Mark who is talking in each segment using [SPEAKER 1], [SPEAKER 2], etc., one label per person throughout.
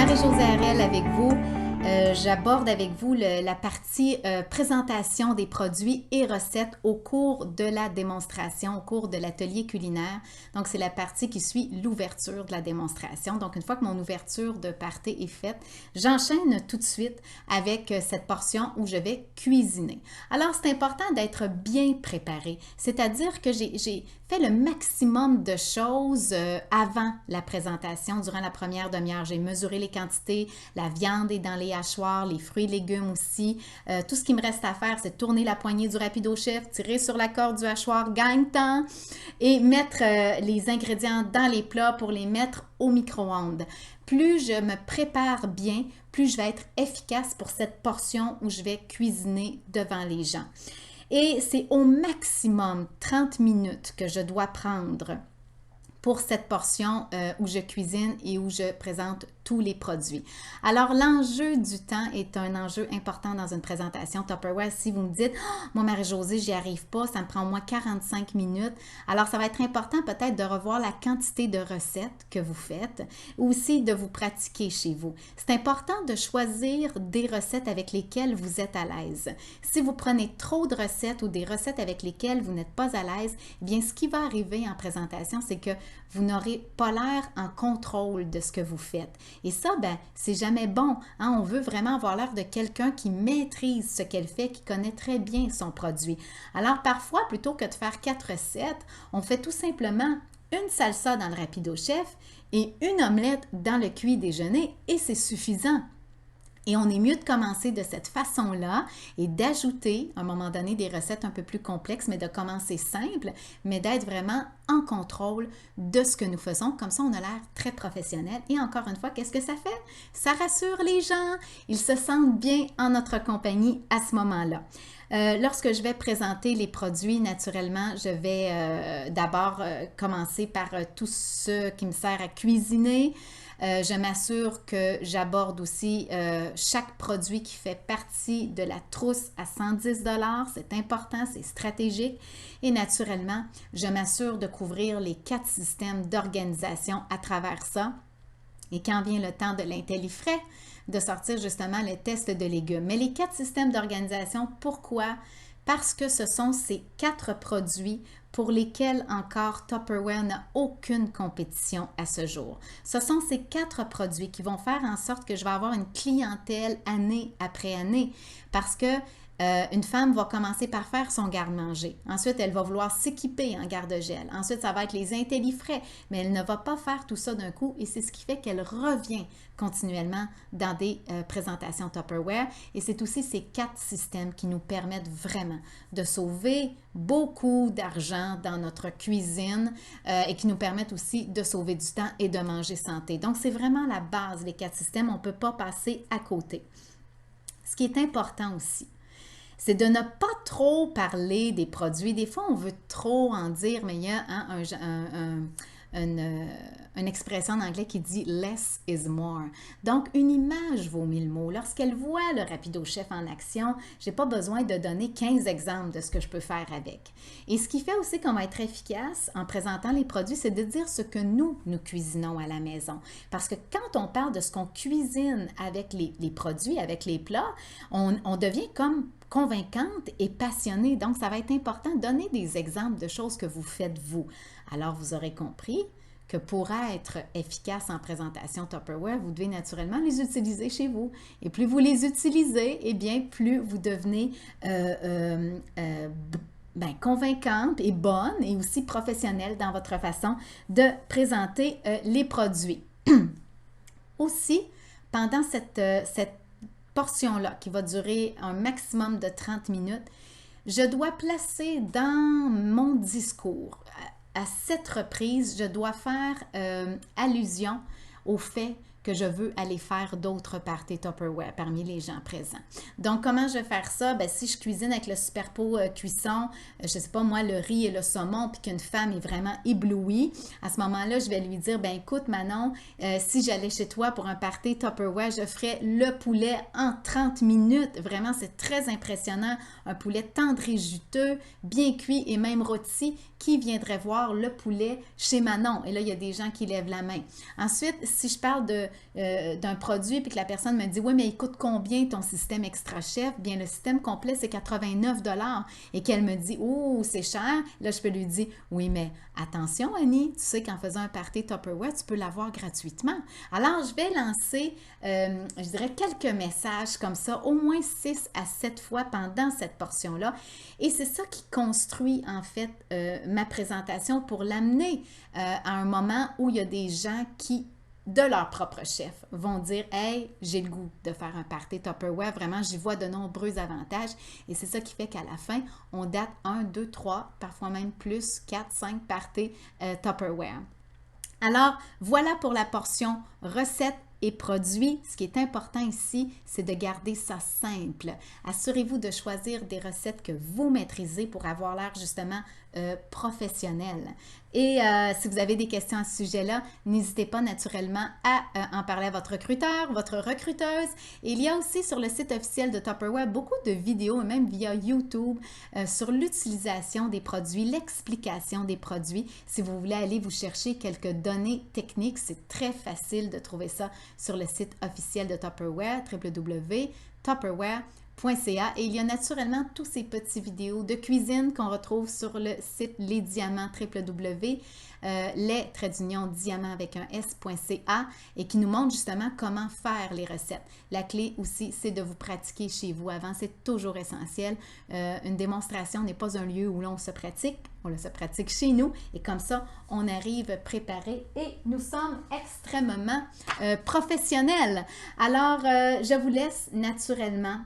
[SPEAKER 1] Marie-Josée Harel avec vous. J'aborde avec vous la partie présentation des produits et recettes au cours de la démonstration, au cours de l'atelier culinaire. Donc, c'est la partie qui suit l'ouverture de la démonstration. Donc, une fois que mon ouverture de party est faite, j'enchaîne tout de suite avec cette portion où je vais cuisiner. Alors, c'est important d'être bien préparé, c'est-à-dire que j'ai fait le maximum de choses avant la présentation, durant la première demi-heure. J'ai mesuré les quantités, la viande est dans les hachoirs, les fruits et légumes aussi. Tout ce qui me reste à faire, c'est tourner la poignée du rapido-chef, tirer sur la corde du hachoir, gagne-temps, et mettre les ingrédients dans les plats pour les mettre au micro-ondes. Plus je me prépare bien, plus je vais être efficace pour cette portion où je vais cuisiner devant les gens. Et c'est au maximum 30 minutes que je dois prendre pour cette portion où je cuisine et où je présente tous les produits. Alors, l'enjeu du temps est un enjeu important dans une présentation Tupperware. Si vous me dites « Moi, Marie-Josée, j'y arrive pas, ça me prend au moins 45 minutes », alors ça va être important peut-être de revoir la quantité de recettes que vous faites ou aussi de vous pratiquer chez vous. C'est important de choisir des recettes avec lesquelles vous êtes à l'aise. Si vous prenez trop de recettes ou des recettes avec lesquelles vous n'êtes pas à l'aise, eh bien, ce qui va arriver en présentation, c'est que vous n'aurez pas l'air en contrôle de ce que vous faites. Et ça, ben, c'est jamais bon. Hein? On veut vraiment avoir l'air de quelqu'un qui maîtrise ce qu'elle fait, qui connaît très bien son produit. Alors, parfois, plutôt que de faire 4 recettes, on fait tout simplement une salsa dans le rapido-chef et une omelette dans le cuit déjeuner et c'est suffisant. Et on est mieux de commencer de cette façon-là et d'ajouter, à un moment donné, des recettes un peu plus complexes, mais de commencer simple, mais d'être vraiment en contrôle de ce que nous faisons. Comme ça, on a l'air très professionnel. Et encore une fois, qu'est-ce que ça fait? Ça rassure les gens. Ils se sentent bien en notre compagnie à ce moment-là. Lorsque je vais présenter les produits, naturellement, je vais d'abord commencer par tout ce qui me sert à cuisiner. Je m'assure que j'aborde aussi chaque produit qui fait partie de la trousse à 110 $. C'est important, c'est stratégique. Et naturellement, je m'assure de couvrir les 4 systèmes d'organisation à travers ça. Et quand vient le temps de l'intellifrais, de sortir justement le test de légumes. Mais les 4 systèmes d'organisation, pourquoi? Parce que ce sont ces 4 produits pour lesquels encore Tupperware n'a aucune compétition à ce jour. Ce sont ces 4 produits qui vont faire en sorte que je vais avoir une clientèle année après année parce que une femme va commencer par faire son garde-manger. Ensuite, elle va vouloir s'équiper en garde-gel. Ensuite, ça va être les intellifrais, mais elle ne va pas faire tout ça d'un coup et c'est ce qui fait qu'elle revient continuellement dans des présentations Tupperware. Et c'est aussi ces 4 systèmes qui nous permettent vraiment de sauver beaucoup d'argent dans notre cuisine et qui nous permettent aussi de sauver du temps et de manger santé. Donc, c'est vraiment la base, les 4 systèmes. On ne peut pas passer à côté. Ce qui est important aussi, c'est de ne pas trop parler des produits. Des fois, on veut trop en dire, mais il y a une expression en anglais qui dit « less is more ». Donc, une image vaut 1000 mots. Lorsqu'elle voit le rapido-chef en action, je n'ai pas besoin de donner 15 exemples de ce que je peux faire avec. Et ce qui fait aussi qu'on va être efficace en présentant les produits, c'est de dire ce que nous cuisinons à la maison. Parce que quand on parle de ce qu'on cuisine avec les produits, avec les plats, on devient comme convaincante et passionnée. Donc, ça va être important de donner des exemples de choses que vous faites vous. Alors, vous aurez compris que pour être efficace en présentation Tupperware, vous devez naturellement les utiliser chez vous. Et plus vous les utilisez, eh bien, plus vous devenez convaincante et bonne et aussi professionnelle dans votre façon de présenter les produits. Aussi, pendant cette portion-là, qui va durer un maximum de 30 minutes, je dois placer dans mon discours, à 7 reprises, je dois faire allusion au fait que je veux aller faire d'autres parties Tupperware parmi les gens présents. Donc, comment je vais faire ça? Bien, si je cuisine avec le super pot cuisson, je ne sais pas moi, le riz et le saumon, puis qu'une femme est vraiment éblouie, à ce moment-là, je vais lui dire, ben écoute Manon, si j'allais chez toi pour un party Tupperware, je ferais le poulet en 30 minutes. Vraiment, c'est très impressionnant. Un poulet tendre et juteux, bien cuit et même rôti. Qui viendrait voir le poulet chez Manon? Et là, il y a des gens qui lèvent la main. Ensuite, si je parle de d'un produit puis que la personne me dit « Oui, mais il coûte combien ton système Extra Chef? » Bien, le système complet, c'est 89 $ et qu'elle me dit « Oh, c'est cher. » Là, je peux lui dire « Oui, mais attention, Annie, tu sais qu'en faisant un party Tupperware, tu peux l'avoir gratuitement. » Alors, je vais lancer, je dirais, quelques messages comme ça, au moins 6 à 7 fois pendant cette portion-là. Et c'est ça qui construit, en fait, ma présentation pour l'amener à un moment où il y a des gens qui, de leur propre chef, vont dire « Hey, j'ai le goût de faire un party Tupperware. Vraiment, j'y vois de nombreux avantages. » Et c'est ça qui fait qu'à la fin, on date 1, 2, 3, parfois même plus, 4, 5 parties Tupperware. Alors, voilà pour la portion recettes et produits. Ce qui est important ici, c'est de garder ça simple. Assurez-vous de choisir des recettes que vous maîtrisez pour avoir l'air justement professionnel. Et si vous avez des questions à ce sujet-là, n'hésitez pas naturellement à en parler à votre recruteur, votre recruteuse. Et il y a aussi sur le site officiel de Tupperware beaucoup de vidéos, et même via YouTube, sur l'utilisation des produits, l'explication des produits. Si vous voulez aller vous chercher quelques données techniques, c'est très facile de trouver ça sur le site officiel de Tupperware, www.tupperware.ca. Et il y a naturellement tous ces petits vidéos de cuisine qu'on retrouve sur le site Les Diamants, les-diamants avec un s.ca et qui nous montrent justement comment faire les recettes. La clé aussi, c'est de vous pratiquer chez vous avant, c'est toujours essentiel. Une démonstration n'est pas un lieu où l'on se pratique, on se pratique chez nous et comme ça, on arrive préparé et nous sommes extrêmement professionnels. Alors, je vous laisse naturellement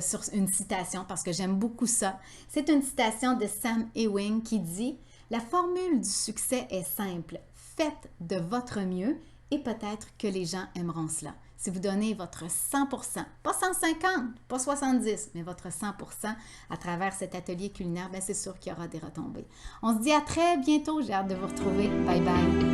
[SPEAKER 1] sur une citation parce que j'aime beaucoup ça. C'est une citation de Sam Ewing qui dit « La formule du succès est simple. Faites de votre mieux et peut-être que les gens aimeront cela. » Si vous donnez votre 100%, pas 150, pas 70, mais votre 100% à travers cet atelier culinaire, bien c'est sûr qu'il y aura des retombées. On se dit à très bientôt. J'ai hâte de vous retrouver. Bye bye!